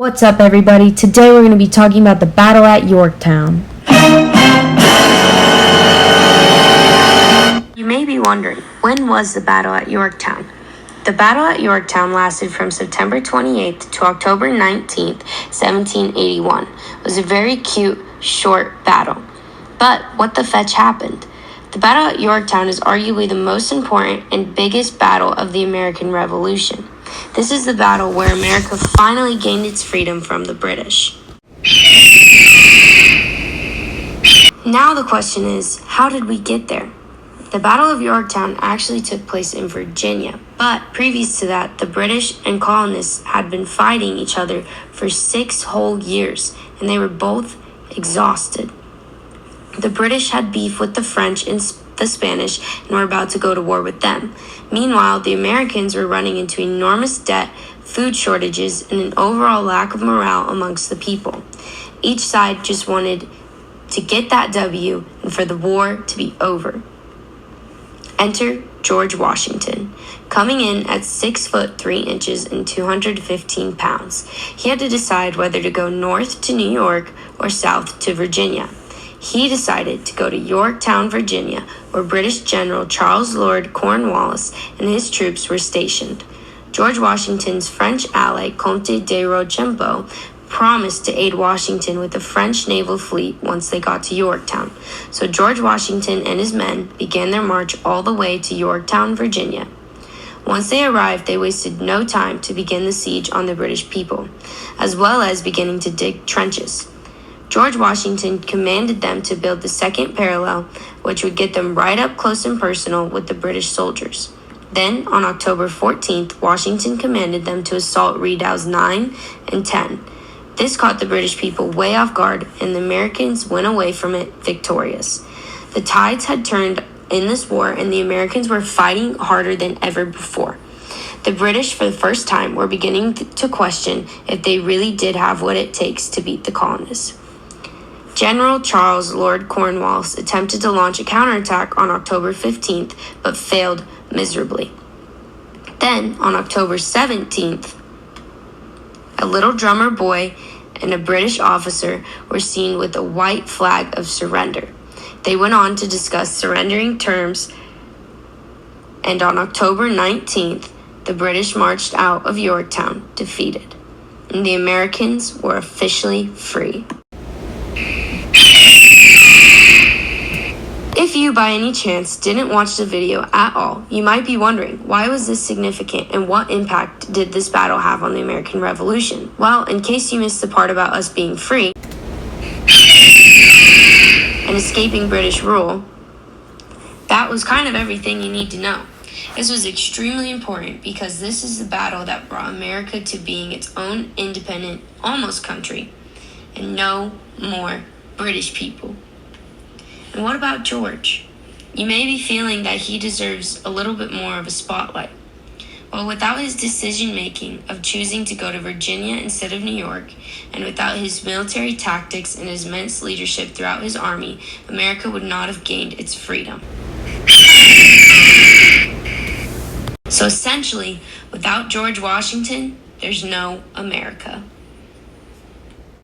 What's up, everybody? Today we're going to be talking about the battle at Yorktown. You may be wondering, when was the battle at Yorktown? The battle at Yorktown lasted from September 28th to October 19th, 1781. It was a very cute, short battle. But what the fetch happened? The battle at Yorktown is arguably the most important and biggest battle of the American Revolution. This is the battle where America finally gained its freedom from the British. Now the question is, how did we get there? The Battle of Yorktown actually took place in Virginia, but previous to that, the British and colonists had been fighting each other for 6 whole years, and they were both exhausted. The British had beef with the French and the Spanish and were about to go to war with them. Meanwhile, the Americans were running into enormous debt, food shortages, and an overall lack of morale amongst the people. Each side just wanted to get that W and for the war to be over. Enter George Washington, coming in at 6 foot 3 inches and 215 pounds. He had to decide whether to go north to New York or south to Virginia. He decided to go to Yorktown, Virginia, where British General Charles Lord Cornwallis and his troops were stationed. George Washington's French ally, Comte de Rochambeau, promised to aid Washington with the French naval fleet once they got to Yorktown. So George Washington and his men began their march all the way to Yorktown, Virginia. Once they arrived, they wasted no time to begin the siege on the British people, as well as beginning to dig trenches. George Washington commanded them to build the second parallel, which would get them right up close and personal with the British soldiers. Then, on October 14th, Washington commanded them to assault redoubts 9 and 10. This caught the British people way off guard, and the Americans went away from it victorious. The tides had turned in this war, and the Americans were fighting harder than ever before. The British, for the first time, were beginning to question if they really did have what it takes to beat the colonists. General Charles Lord Cornwallis attempted to launch a counterattack on October 15th, but failed miserably. Then, on October 17th, a little drummer boy and a British officer were seen with a white flag of surrender. They went on to discuss surrendering terms, and on October 19th, the British marched out of Yorktown defeated, and the Americans were officially free. If you, by any chance, didn't watch the video at all, you might be wondering, why was this significant and what impact did this battle have on the American Revolution? Well, in case you missed the part about us being free and escaping British rule, that was kind of everything you need to know. This was extremely important because this is the battle that brought America to being its own independent, almost country, and no more British people. And what about George? You may be feeling that he deserves a little bit more of a spotlight. Well, without his decision-making of choosing to go to Virginia instead of New York, and without his military tactics and his immense leadership throughout his army, America would not have gained its freedom. So essentially, without George Washington, there's no America.